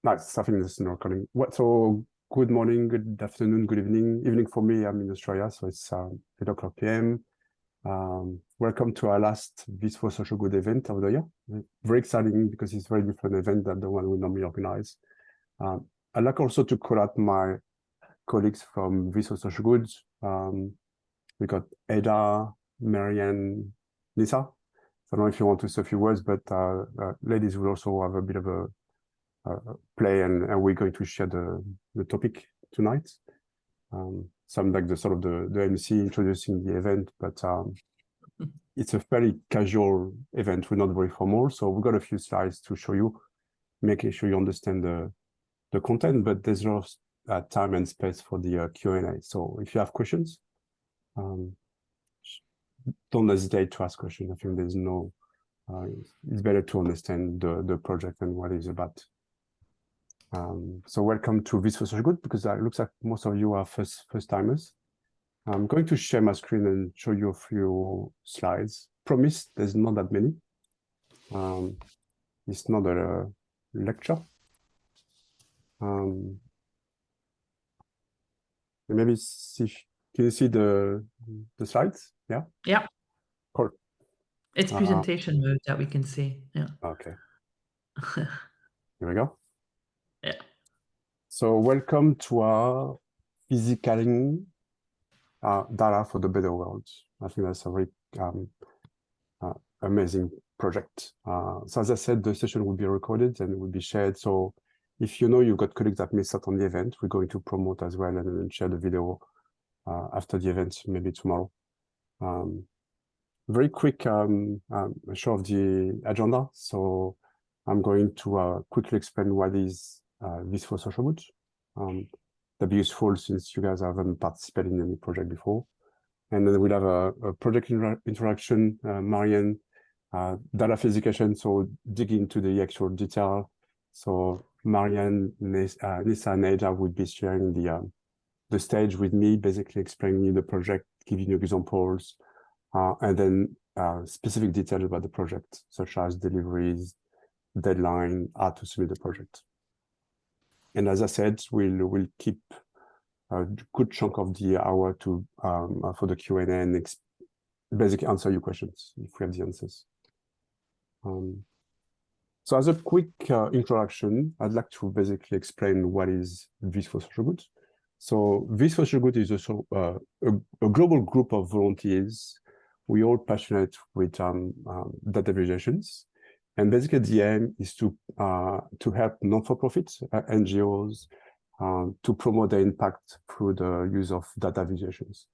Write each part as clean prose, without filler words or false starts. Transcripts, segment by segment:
Nice. I think this is no recording. So good morning, good afternoon, good evening. Evening for me, I'm in Australia, so it's 8 o'clock p.m. Welcome to our last This for Social Good event of the year. Very exciting because it's a very different event than the one we normally organize. I'd like also to call out my colleagues from This for Social Good. We got Ada, Marianne, Nisa. I don't know if you want to say a few words, but ladies will also have a bit of a play, and we're going to share the topic tonight. So I'm like the sort of the MC introducing the event, but it's a fairly casual event. We're not very formal, so we've got a few slides to show you, making sure you understand the content, but there's no time and space for the Q&A. So if you have questions, don't hesitate to ask questions. I think there's no, it's better to understand the project and what it's about. So welcome to This for Social Good, because it looks like most of you are first timers. I'm going to share my screen and show you a few slides. Promise, there's not that many. It's not a lecture. Maybe see, can you see the slides? Yeah. Yeah. Cool. It's presentation mode that we can see. Yeah. Okay. Here we go. Yeah. So welcome to our Physicalizing data for the better world. I think that's a very amazing project. So as I said, the session will be recorded and it will be shared. So if you know you've got colleagues that missed out on the event, we're going to promote as well and then share the video after the event, maybe tomorrow. Very quick show of the agenda. So I'm going to quickly explain what is This for Social Good. That'd be useful since you guys haven't participated in any project before. And then we'll have a project interaction, Marianne, data physicalization, so dig into the actual detail. So Marianne, Nisa, and Ada would be sharing the stage with me, basically explaining the project, giving you examples, and then specific details about the project, such as deliveries, deadline, how to submit the project. And as I said, we'll keep a good chunk of the hour to for the Q&A and basically answer your questions if we have the answers. So as a quick introduction, I'd like to basically explain what is This for Social Good. So This for Social Good is also a global group of volunteers. We're all passionate with data visualizations. And basically the aim is to help non-for-profits, NGOs, to promote their impact through the use of data visualizations.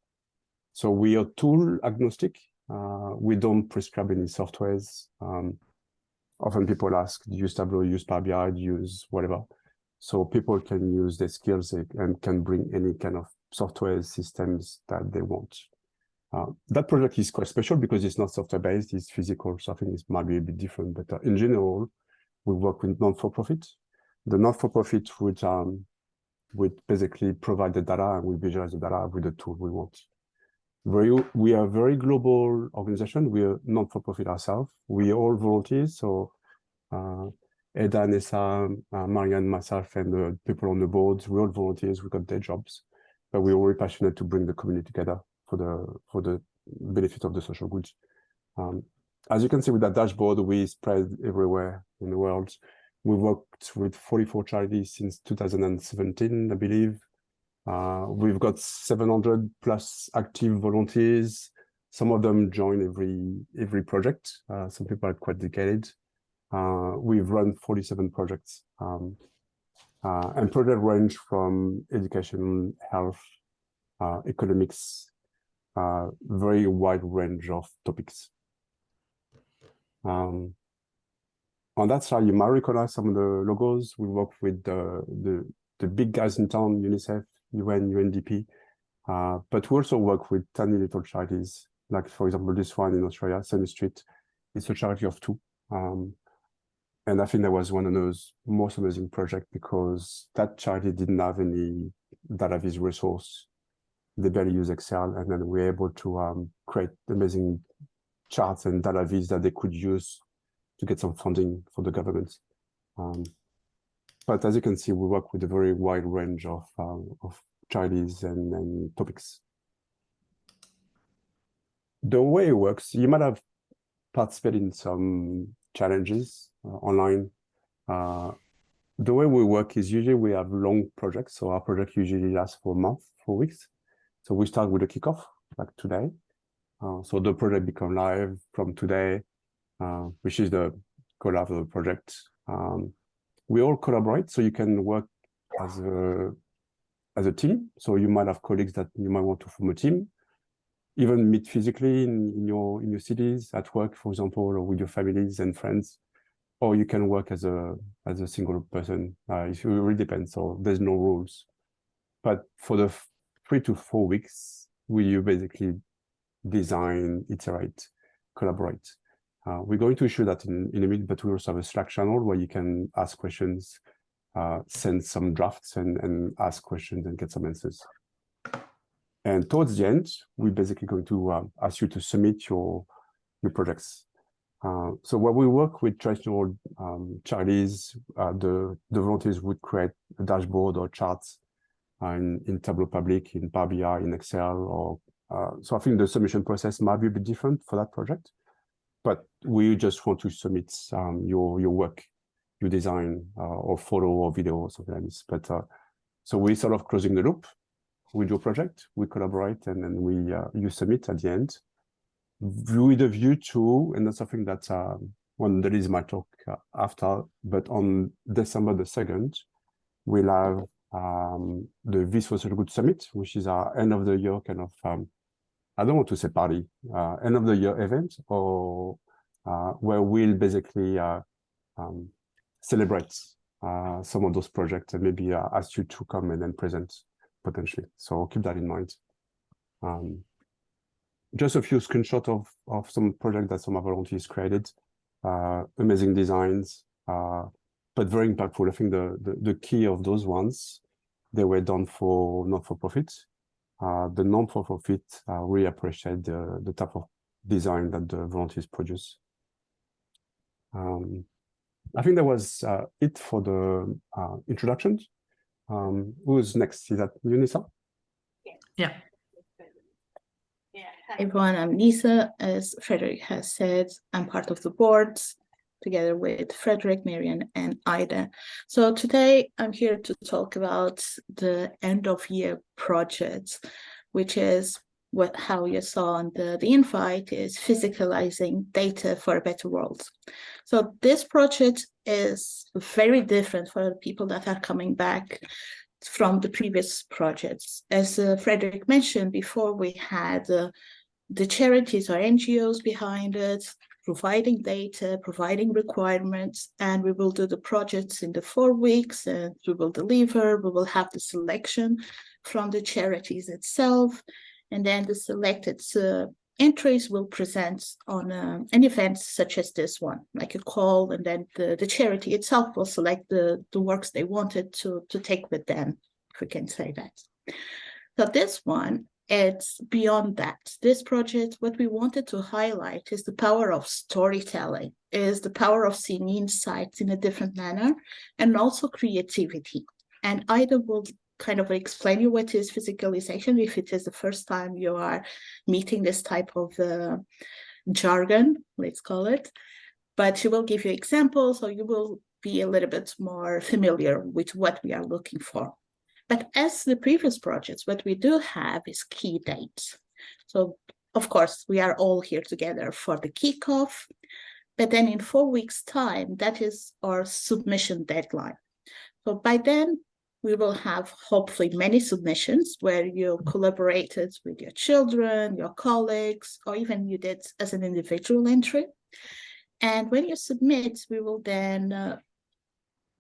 So we are tool agnostic. We don't prescribe any softwares. Often people ask, do you use Tableau, use Power BI, use whatever. So people can use their skills and can bring any kind of software systems that they want. That project is quite special because it's not software-based, it's physical, so I think it might be a bit different. But in general, we work with non-for-profit. The non-for-profit would basically provide the data and we visualize the data with the tool we want. We are a very global organization. We are non-for-profit ourselves. We are all volunteers. So Eda, Nessa, Marianne, myself, and the people on the board, we're all volunteers. We got their jobs, but we're very passionate to bring the community together for the benefit of the social goods. As you can see with that dashboard, we spread everywhere in the world. We worked with 44 charities since 2017, I believe. We've got 700 plus active volunteers. Some of them join every project. Some people are quite dedicated. We've run 47 projects. And projects range from education, health, economics, very wide range of topics. On that side, you might recognize some of the logos. We work with the big guys in town, UNICEF, UN, UNDP, but we also work with tiny little charities, like for example, this one in Australia, Sunny Street. It's a charity of 2. And I think that was one of those most amazing projects because that charity didn't have any data viz resource. They barely use Excel, and then we were able to create amazing charts and data viz that they could use to get some funding for the government. But as you can see, we work with a very wide range of challenges and topics. The way it works, you might have participated in some challenges online. The way we work is usually we have long projects. So our project usually lasts for a month, 4 weeks. So we start with a kickoff, like today. So the project become live from today, which is the collab of the project. We all collaborate, so you can work as a team. So you might have colleagues that you might want to form a team, even meet physically in your cities, at work, for example, or with your families and friends, or you can work as a single person. It really depends. So there's no rules. But for the 3 to 4 weeks, you basically design, iterate, collaborate. We're going to show that in a minute, but we also have a Slack channel where you can ask questions, send some drafts and ask questions and get some answers. And towards the end, we're basically going to ask you to submit your projects. So when we work with traditional charities, the volunteers would create a dashboard or charts in Tableau Public, in Power BI, in Excel, or so I think the submission process might be a bit different for that project, but we just want to submit your work, your design, or photo or video or something like this. But so we're sort of closing the loop with your project. We collaborate, and then you submit at the end with a view to, and that's something that one that is my talk after, but on December the 2nd, we'll have the This Was a Good Summit, which is our end of the year kind of, I don't want to say party, end of the year event, or where we'll basically celebrate some of those projects and maybe ask you to come and then present potentially. So keep that in mind. Just a few screenshots of some projects that some of our volunteers created. Amazing designs, but very impactful. I think the key of those ones, they were done for not-for-profit. The non-for-profit really appreciate the type of design that the volunteers produce. I think that was it for the introductions. Who's next? Is that you, Nisa? Yeah. Hi everyone, I'm Nisa. As Frederick has said, I'm part of the board together with Frederick, Marian, and Ida. So today I'm here to talk about the end of year project, which is how you saw on the invite is physicalizing data for a better world. So this project is very different for the people that are coming back from the previous projects. As Frederick mentioned before, we had the charities or NGOs behind it, providing data, providing requirements, and we will do the projects in the 4 weeks, and we will deliver, we will have the selection from the charities itself, and then the selected entries will present on an event such as this one, like a call, and then the charity itself will select the works they wanted to take with them, if we can say that. So this one, it's beyond that. This project, what we wanted to highlight is the power of storytelling, is the power of seeing insights in a different manner, and also creativity. And Ida will kind of explain you what is physicalization if it is the first time you are meeting this type of jargon, let's call it. But she will give you examples, so you will be a little bit more familiar with what we are looking for. But as the previous projects, what we do have is key dates. So, of course, we are all here together for the kickoff, but then in 4 weeks' time, that is our submission deadline. So by then, we will have hopefully many submissions where you collaborated with your children, your colleagues, or even you did as an individual entry. And when you submit, we will then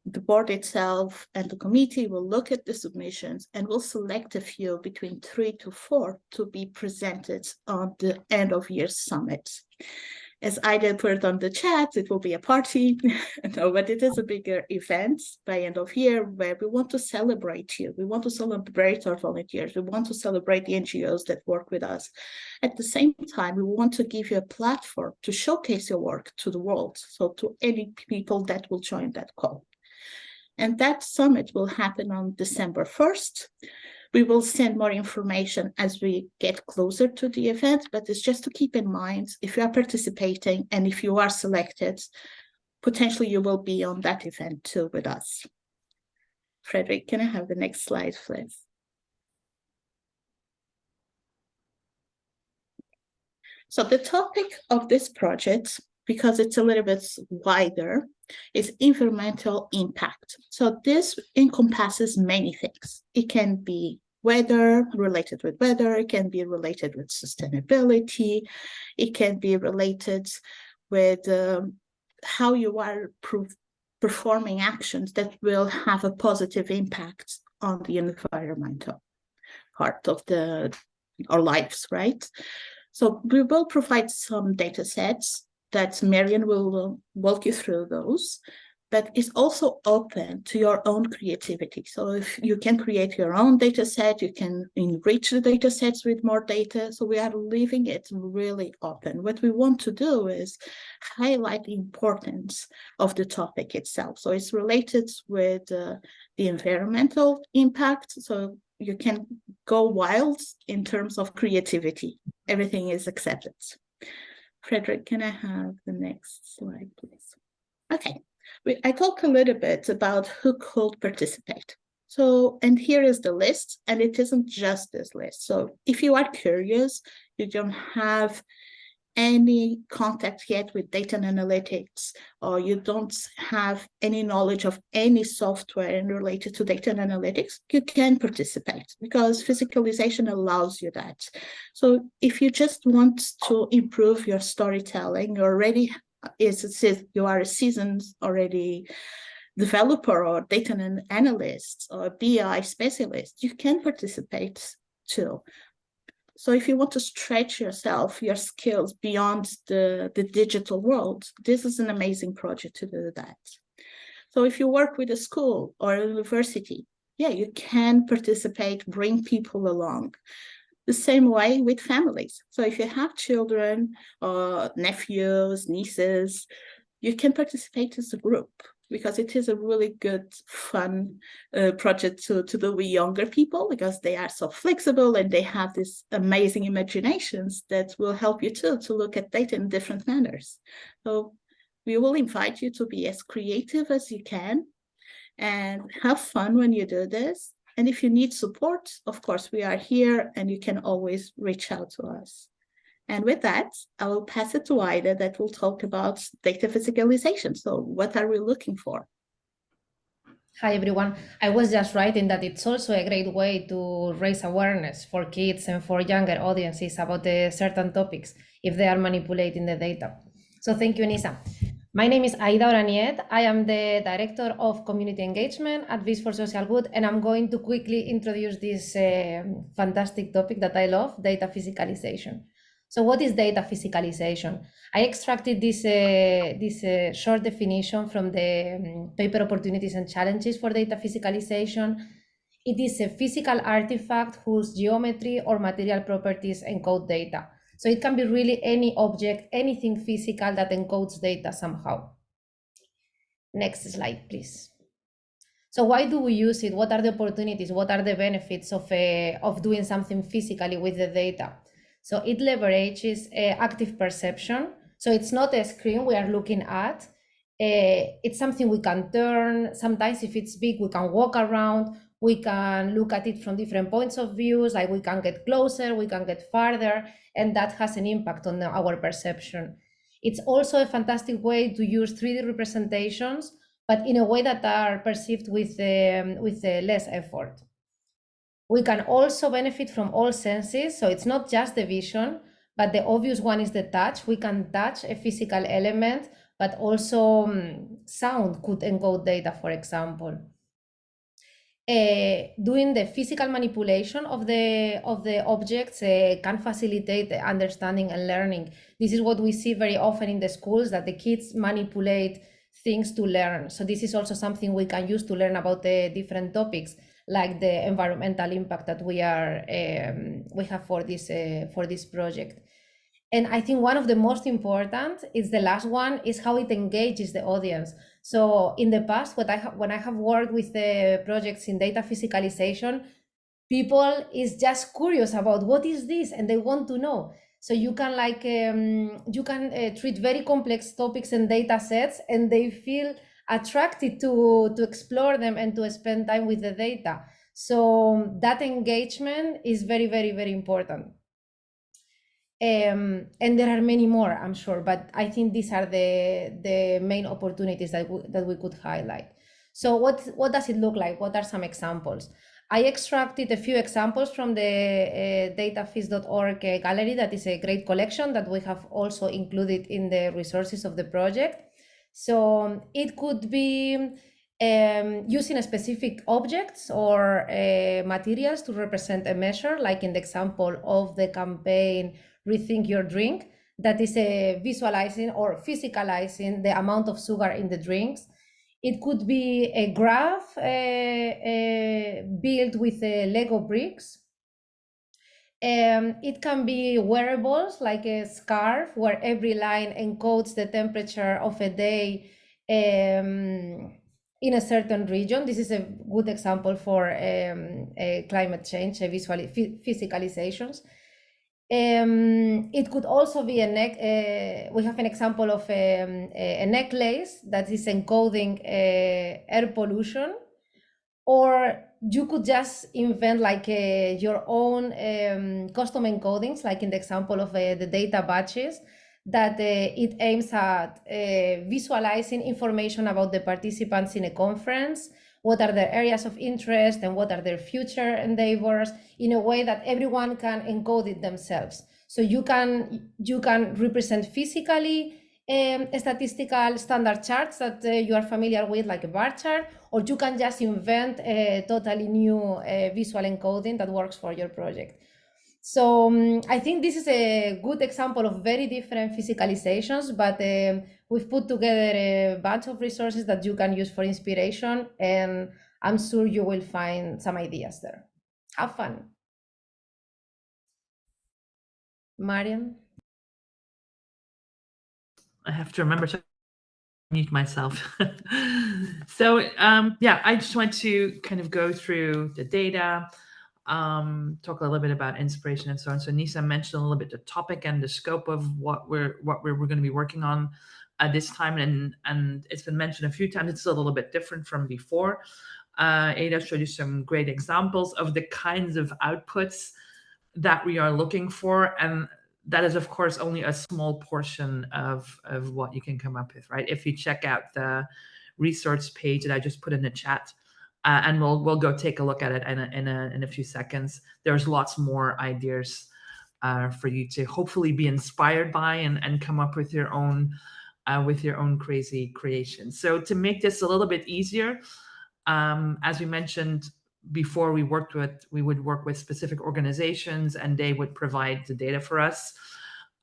the board itself and the committee will look at the submissions and will select a few between 3 to 4 to be presented on the end of year summit. As I did put on the chat, it will be a party, no, but it is a bigger event by end of year where we want to celebrate you. We want to celebrate our volunteers. We want to celebrate the NGOs that work with us. At the same time, we want to give you a platform to showcase your work to the world, so to any people that will join that call. And that summit will happen on December 1st. We will send more information as we get closer to the event, but it's just to keep in mind, if you are participating and if you are selected, potentially you will be on that event too with us. Frederick, can I have the next slide, please? So the topic of this project, because it's a little bit wider, is environmental impact. So this encompasses many things. It can be weather, related with weather, it can be related with sustainability, it can be related with how you are performing actions that will have a positive impact on the environmental part of our lives, right? So we will provide some data sets that Marian will walk you through those, but it's also open to your own creativity. So if you can create your own data set, you can enrich the data sets with more data. So we are leaving it really open. What we want to do is highlight the importance of the topic itself. So it's related with the environmental impact. So you can go wild in terms of creativity. Everything is accepted. Frederick, can I have the next slide, please? Okay, I talked a little bit about who could participate. So, and here is the list, and it isn't just this list. So if you are curious, you don't have any contact yet with data and analytics, or you don't have any knowledge of any software related to data and analytics, you can participate because Physicalization allows you that. So if you just want to improve your storytelling, you already you are a seasoned already developer or data analyst or BI specialist, you can participate too. So if you want to stretch yourself, your skills beyond the digital world, this is an amazing project to do that. So if you work with a school or a university, yeah, you can participate, bring people along. The same way with families. So if you have children or nephews, nieces, you can participate as a group because it is a really good, fun project to do with younger people because they are so flexible and they have these amazing imaginations that will help you too to look at data in different manners. So we will invite you to be as creative as you can and have fun when you do this. And if you need support, of course, we are here and you can always reach out to us. And with that, I will pass it to Ida that will talk about data physicalization. So what are we looking for? Hi, everyone. I was just writing that it's also a great way to raise awareness for kids and for younger audiences about the certain topics if they are manipulating the data. So thank you, Nisa. My name is Aida Oraniet. I am the Director of Community Engagement at Vis for Social Good, and I'm going to quickly introduce this fantastic topic that I love, data physicalization. So what is data physicalization? I extracted this short definition from the paper Opportunities and Challenges for Data Physicalization. It is a physical artifact whose geometry or material properties encode data. So it can be really any object, anything physical that encodes data somehow. Next slide, please. So why do we use it? What are the opportunities? What are the benefits of doing something physically with the data? So it leverages active perception. So it's not a screen we are looking at. It's something we can turn. Sometimes if it's big, we can walk around. We can look at it from different points of views, like we can get closer, we can get farther, and that has an impact on our perception. It's also a fantastic way to use 3D representations, but in a way that are perceived with less effort. We can also benefit from all senses, so it's not just the vision, but the obvious one is the touch. We can touch a physical element, but also sound could encode data, for example. Doing the physical manipulation of the objects can facilitate the understanding and learning. This is what we see very often in the schools, that the kids manipulate things to learn. So this is also something we can use to learn about the different topics, like the environmental impact that we have for this project. And I think one of the most important is the last one, is how it engages the audience. So in the past, when I have worked with the projects in data physicalization, people is just curious about what is this, and they want to know. So you can treat very complex topics and data sets, and they feel attracted to explore them and to spend time with the data. So that engagement is very, very, very important. And there are many more, I'm sure, but I think these are the main opportunities that we could highlight. So what does it look like? What are some examples? I extracted a few examples from the dataphys.org gallery. That is a great collection that we have also included in the resources of the project. So it could be using specific objects or materials to represent a measure, like in the example of the campaign Rethink Your Drink, that is visualizing or physicalizing the amount of sugar in the drinks. It could be a graph built with Lego bricks. It can be wearables, like a scarf, where every line encodes the temperature of a day in a certain region. This is a good example for climate change, physicalizations. It could also be a we have an example of a necklace that is encoding air pollution, or you could just invent like your own custom encodings, like in the example of the data badges, that it aims at visualizing information about the participants in a conference, what are their areas of interest and what are their future endeavors, in a way that everyone can encode it themselves. So you can represent physically statistical standard charts that you are familiar with, like a bar chart, or you can just invent a totally new visual encoding that works for your project. So I think this is a good example of very different physicalizations, but we've put together a bunch of resources that you can use for inspiration, and I'm sure you will find some ideas there. Have fun. Marian? I have to remember to mute myself. So yeah, I just want to kind of go through the data, talk a little bit about inspiration and so on. So Nisa mentioned a little bit the topic and the scope of what we're going to be working on this time, and it's been mentioned a few times. It's a little bit different from before. Ada showed you some great examples of the kinds of outputs that we are looking for, and that is of course only a small portion of what you can come up with, right? If you check out the resource page that I just put in the chat, and we'll go take a look at it in a few seconds. There's lots more ideas for you to hopefully be inspired by and come up with your own crazy creations. So to make this a little bit easier, as we mentioned before, we would work with specific organizations, and they would provide the data for us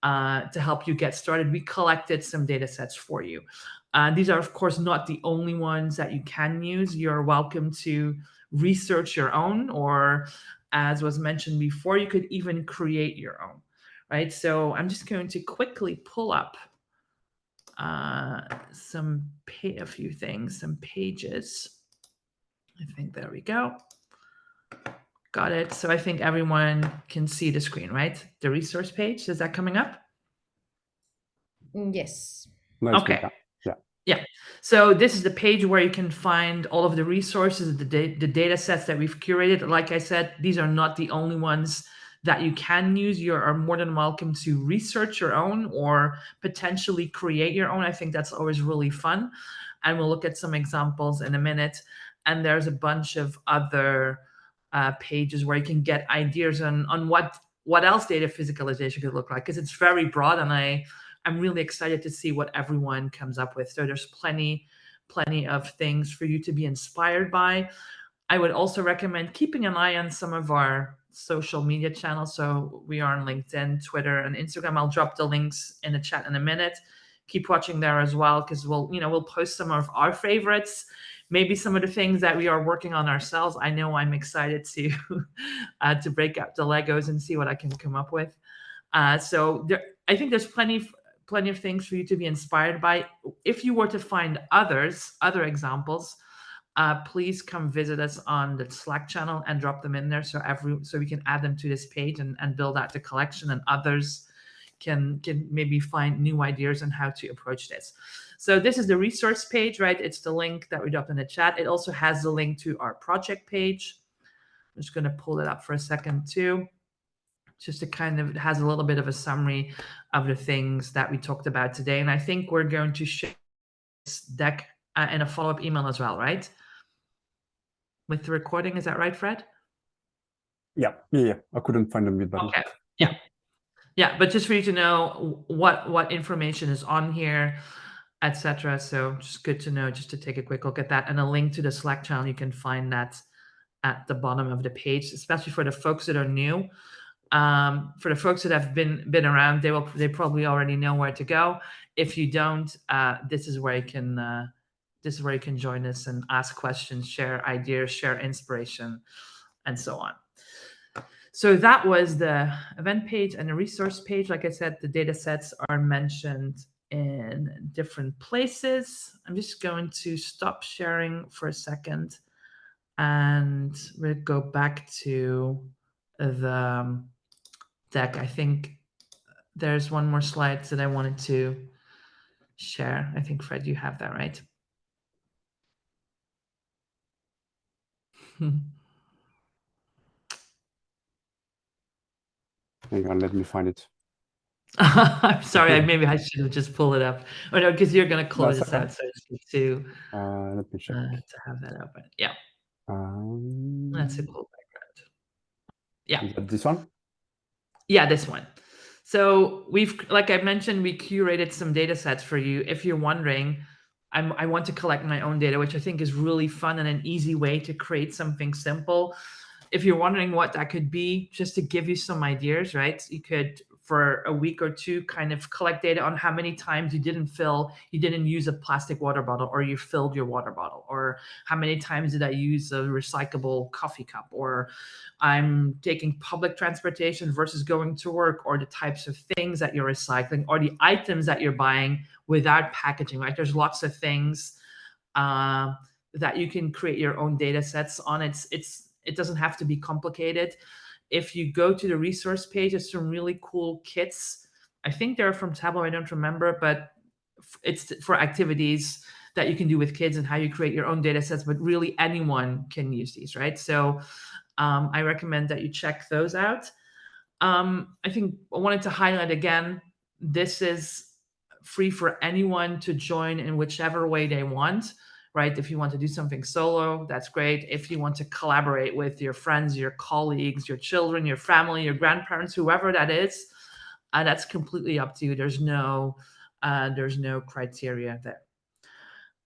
to help you get started. We collected some data sets for you. These are, of course, not the only ones that you can use. You're welcome to research your own, or as was mentioned before, you could even create your own, right? So I'm just going to quickly pull up a few things, some pages. I think there we go. Got it. So I think everyone can see the screen, right? The resource page, is that coming up? Yes. Nicely. Okay. Yeah. So this is the page where you can find all of the resources, the data sets that we've curated. Like I said, these are not the only ones that you can use. You are more than welcome to research your own or potentially create your own. I think that's always really fun. And we'll look at some examples in a minute. And there's a bunch of other pages where you can get ideas on what else data physicalization could look like, because it's very broad, and I'm really excited to see what everyone comes up with. So there's plenty of things for you to be inspired by. I would also recommend keeping an eye on some of our social media channels. So we are on LinkedIn, Twitter, and Instagram. I'll drop the links in the chat in a minute. Keep watching there as well, because we'll post some of our favorites, maybe some of the things that we are working on ourselves. I know I'm excited to break out the Legos and see what I can come up with. So I think there's plenty of things for you to be inspired by. If you were to find other examples, please come visit us on the Slack channel and drop them in there so we can add them to this page and build out the collection, and others can maybe find new ideas on how to approach this. So this is the resource page, right? It's the link that we dropped in the chat. It also has the link to our project page. I'm just going to pull it up for a second too, just to kind of, it has a little bit of a summary of the things that we talked about today. And I think we're going to share this deck in a follow-up email as well, right? With the recording, is that right, Fred? Yeah. I couldn't find the mute button. Okay. Yeah, but just for you to know what information is on here, etc. So just good to know, just to take a quick look at that. And a link to the Slack channel, you can find that at the bottom of the page, especially for the folks that are new. For the folks that have been around, they probably already know where to go. If you don't, this is where you can join us and ask questions, share ideas, share inspiration, and so on. So that was the event page and the resource page. Like I said, the data sets are mentioned in different places. I'm just going to stop sharing for a second, and we'll go back to the deck. I think there's one more slide that I wanted to share. I think, Fred, you have that, right? Hang on, let me find it. I'm sorry, maybe I should have just pulled it up. Oh no, because you're going to close That's this out, so I just need to let me check. have that open. Yeah, Um, that's a cool background. Yeah. Is that this one? Yeah, this one. So like I mentioned, we curated some data sets for you. If you're wondering, I want to collect my own data, which I think is really fun and an easy way to create something simple. If you're wondering what that could be, just to give you some ideas, right? You could, for a week or two, kind of collect data on how many times you didn't use a plastic water bottle, or you filled your water bottle, or how many times did I use a recyclable coffee cup, or I'm taking public transportation versus going to work, or the types of things that you're recycling, or the items that you're buying without packaging, right? There's lots of things that you can create your own data sets on. It doesn't have to be complicated. If you go to the resource page, there's some really cool kits. I think they're from Tableau, I don't remember, but it's for activities that you can do with kids and how you create your own data sets, but really anyone can use these, right? So I recommend that you check those out. I think I wanted to highlight again, this is free for anyone to join in whichever way they want, right? If you want to do something solo, that's great. If you want to collaborate with your friends, your colleagues, your children, your family, your grandparents, whoever that is, that's completely up to you. There's no criteria there.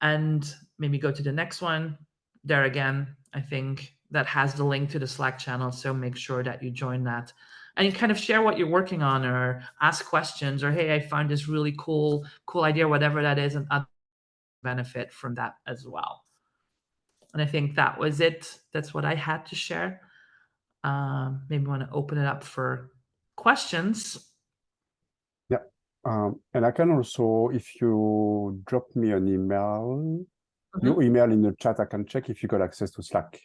And maybe go to the next one. There again, I think that has the link to the Slack channel. So make sure that you join that and you kind of share what you're working on, or ask questions, or, hey, I found this really cool idea, whatever that is, and others benefit from that as well. And I think that was it. That's what I had to share. Maybe want to open it up for questions. Yeah. And I can also, if you drop me an email, your email in the chat, I can check if you got access to Slack.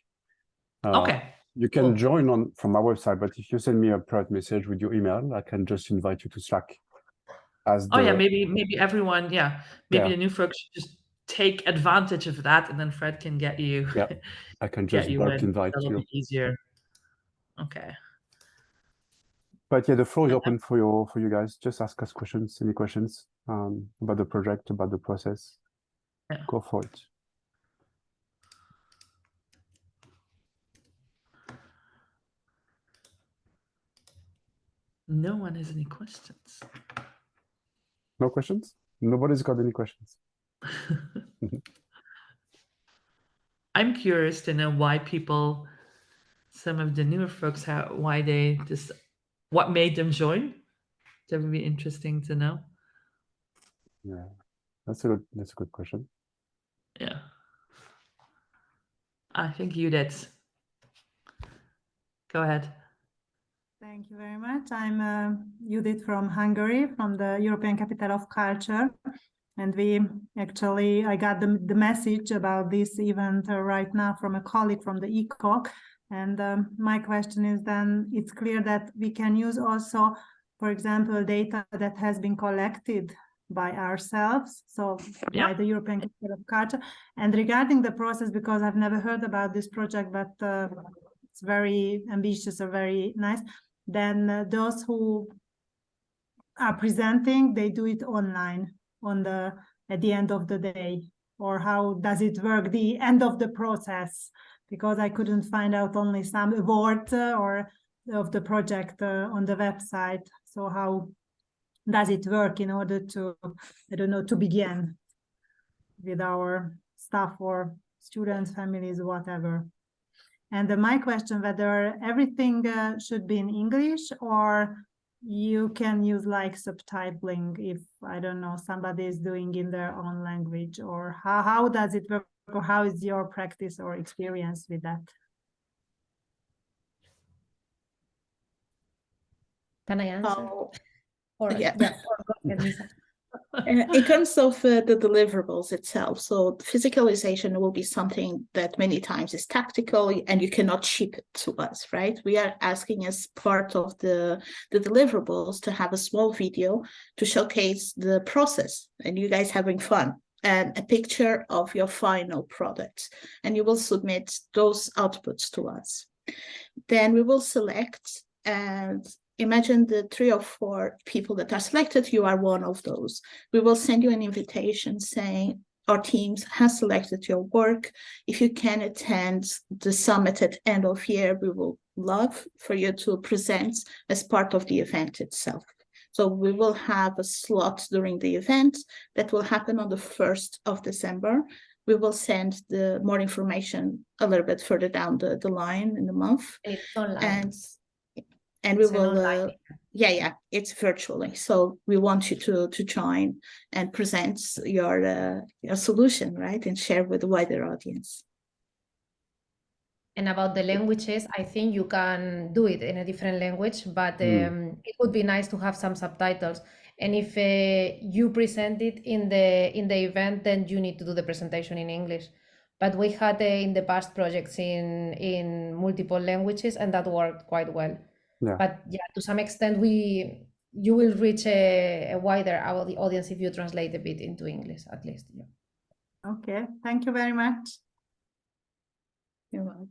Okay. You can join from my website, but if you send me a private message with your email, I can just invite you to Slack. Maybe everyone, maybe the new folks should just take advantage of that, and then Fred can get you. Yeah, I can just bulk invite you. you. Be easier. Okay. But yeah, the floor is open for you guys. Just ask us questions, any questions about the project, about the process. Yeah. Go for it. No one has any questions. No questions? Nobody's got any questions. I'm curious to know why some of the newer folks, what made them join. That would be interesting to know. Yeah, that's a good question. Yeah. I think you did. Go ahead. Thank you very much. I'm Judith from Hungary, from the European Capital of Culture. And I got the message about this event right now from a colleague from the ECOC. And my question is then, it's clear that we can use also, for example, data that has been collected by ourselves, so by the European Capital of Culture. And regarding the process, because I've never heard about this project, but it's very ambitious or very nice, then those who are presenting, they do it online at the end of the day, or how does it work, the end of the process? Because I couldn't find out only some award or of the project on the website. So how does it work in order to, I don't know, to begin with our staff or students, families, whatever? And my question, whether everything should be in English, or you can use like subtitling if, I don't know, somebody is doing in their own language, or how does it work, or how is your practice or experience with that? Can I answer? Or, yeah. or go ahead, Lisa. In terms of the deliverables itself, so physicalization will be something that many times is tactical and you cannot ship it to us, right? We are asking as part of the deliverables to have a small video to showcase the process and you guys having fun, and a picture of your final product. And you will submit those outputs to us. Then we will select, and imagine the 3 or 4 people that are selected, you are one of those. We will send you an invitation saying our teams has selected your work. If you can attend the summit at end of year, we will love for you to present as part of the event itself. So we will have a slot during the event that will happen on the 1st of December. We will send the more information a little bit further down the line in the month. It's online. And we will, it's virtually. So we want you to join and present your solution, right? And share with the wider audience. And about the languages, I think you can do it in a different language, but it would be nice to have some subtitles. And if you present it in the event, then you need to do the presentation in English. But we had in the past projects in multiple languages, and that worked quite well. Yeah. But yeah, to some extent, you will reach a wider audience if you translate a bit into English, at least. Yeah. Okay, thank you very much. You're welcome.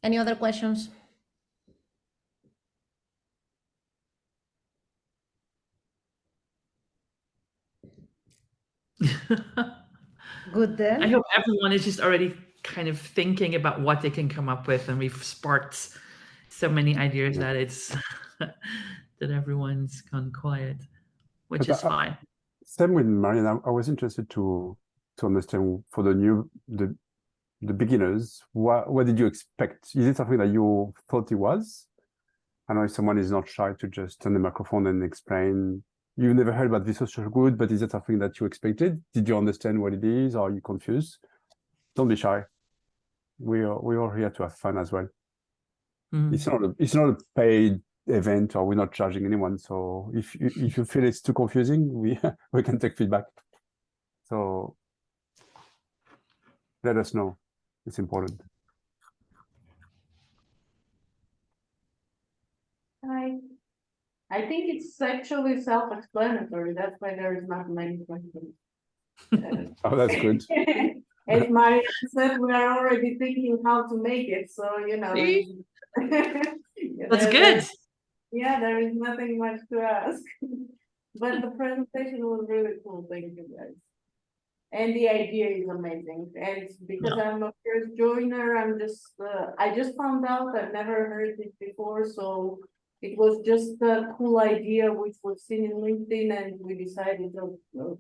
Any other questions? Good then. I hope everyone is just already kind of thinking about what they can come up with, and we've sparked so many ideas that it's that everyone's gone quiet, which is fine. Same with Marianne. I was interested to understand for the beginners, what did you expect? Is it something that you thought it was? I know if someone is not shy to just turn the microphone and explain. You never heard about Visual Social Good, but is it something that you expected? Did you understand what it is, or are you confused? Don't be shy. We're all here to have fun as well. It's not a paid event, or we're not charging anyone. So if you feel it's too confusing, we can take feedback. So let us know. It's important. I think it's actually self-explanatory. That's why there is not many questions. Oh, that's good. As Marianne said, we are already thinking how to make it. So, That's good. Yeah, there is nothing much to ask. But the presentation was really cool. Thank you, guys. And the idea is amazing. And because I'm a first joiner, I just found out, I've never heard it before. So it was just a cool idea which was seen in LinkedIn, and we decided,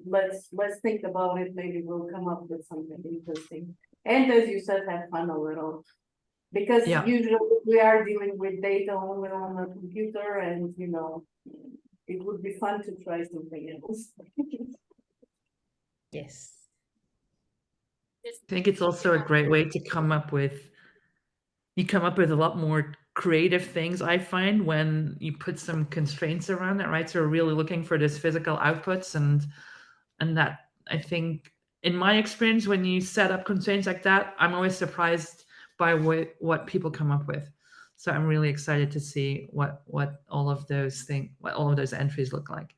let's think about it. Maybe we'll come up with something interesting. And as you said, have fun a little. Because usually we are dealing with data only on a computer, and it would be fun to try something else. Yes. think it's also a great way to come up with a lot more creative things, I find, when you put some constraints around it, right? So we're really looking for this physical outputs, and that, I think, in my experience, when you set up constraints like that, I'm always surprised by what people come up with. So I'm really excited to see what all of those entries look like.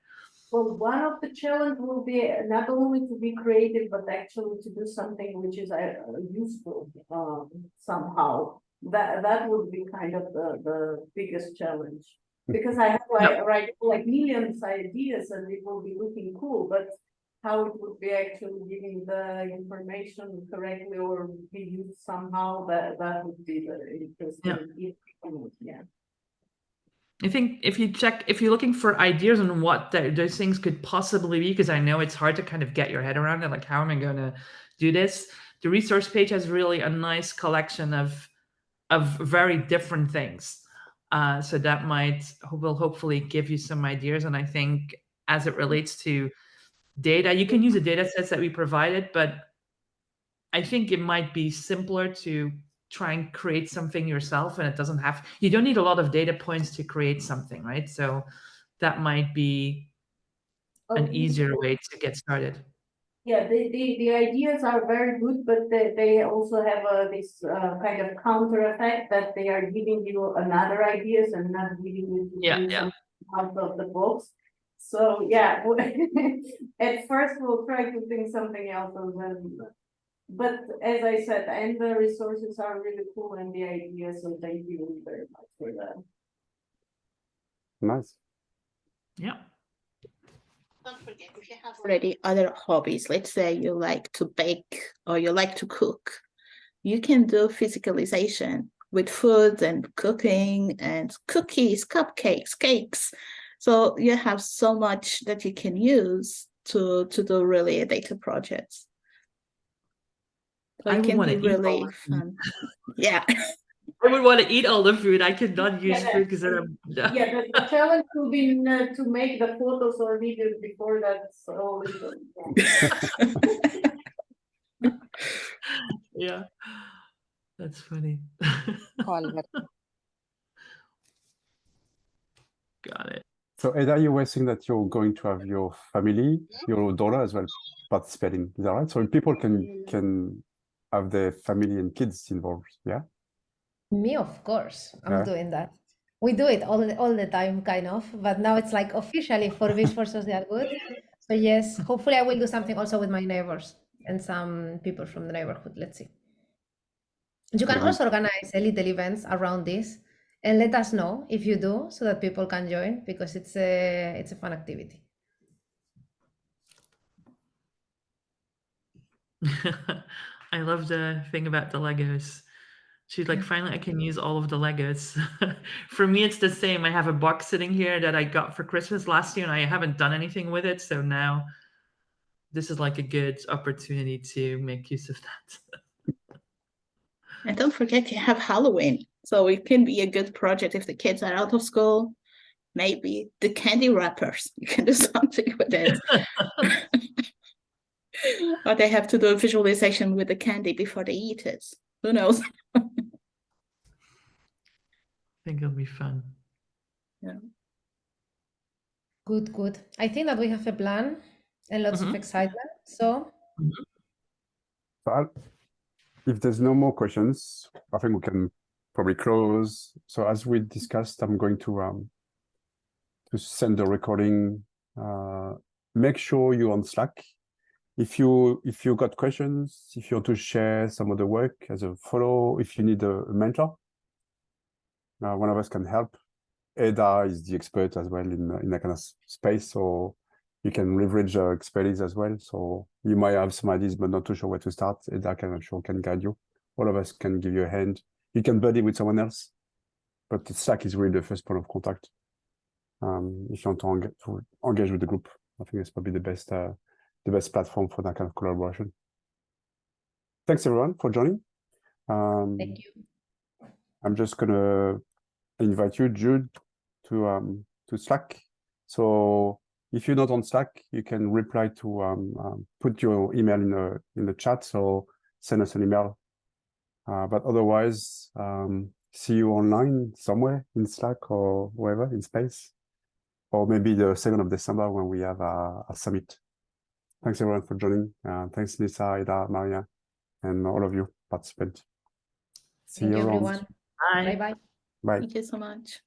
Well, one of the challenge will be not only to be creative, but actually to do something which is useful somehow. That would be kind of the biggest challenge. Because I have like millions of ideas and it will be looking cool, but how it would be actually giving the information correctly or be used somehow, that would be the interesting. Yeah. I think if you're looking for ideas on what those things could possibly be, because I know it's hard to kind of get your head around it, like, how am I going to do this? The resource page has really a nice collection of very different things. So that will hopefully give you some ideas. And I think as it relates to data, you can use the data sets that we provided, but I think it might be simpler to try and create something yourself, and you don't need a lot of data points to create something, right? So that might be an easier way to get started. Yeah, the ideas are very good, but they also have this kind of counter effect that they are giving you another ideas and not giving you to do something out of the box. So yeah, at first we'll try to think something else, and then, but as I said, and the resources are really cool and the ideas, so thank you very much for that. Nice. Yeah. Don't forget, if you have already other hobbies, let's say you like to bake or you like to cook, you can do physicalization with food and cooking and cookies, cupcakes, cakes. So you have so much that you can use to do really data projects. So it can be really fun. Yeah. I would want to eat all the food. I could not use food because yeah, the challenge will be to make the photos or videos before that's all. Yeah, that's funny. Got it. So Eda, you were saying that you're going to have your family, your daughter as well participating. Is that right? So people can have their family and kids involved. Yeah. Me, of course, I'm doing that. We do it all the time, kind of, but now it's like officially for Vis for Social Good. So yes, hopefully I will do something also with my neighbors and some people from the neighborhood. Let's see. You can also organize little events around this and let us know if you do, so that people can join, because it's a fun activity. I love the thing about the Legos. She's like, finally, I can use all of the Legos. For me, it's the same. I have a box sitting here that I got for Christmas last year, and I haven't done anything with it. So now this is like a good opportunity to make use of that. And don't forget, you have Halloween. So it can be a good project if the kids are out of school. Maybe the candy wrappers, you can do something with it. Or they have to do a visualization with the candy before they eat it. Who knows? I think it'll be fun. Yeah. Good. I think that we have a plan and lots of excitement. So if there's no more questions, I think we can probably close. So as we discussed, I'm going to send the recording. Make sure you're on Slack. If you got questions, if you want to share some of the work as a follow, if you need a mentor, one of us can help. Eda is the expert as well in that kind of space, so you can leverage expertise as well. So you might have some ideas, but not too sure where to start. Eda can guide you. All of us can give you a hand. You can buddy with someone else, but Slack is really the first point of contact. If you want to engage with the group, I think it's probably the best platform for that kind of collaboration. Thanks everyone for joining. thank you. I'm just gonna invite you, Jude, to Slack. So if you're not on Slack, you can reply to put your email in the chat. So send us an email. But otherwise, see you online somewhere in Slack or wherever in space, or maybe the 2nd of December when we have a summit. Thanks everyone for joining. Thanks Lisa, Ida, Maria, and all of you participants. See Thank you you, around. everyone. Bye. Bye-bye. Bye. Thank you so much.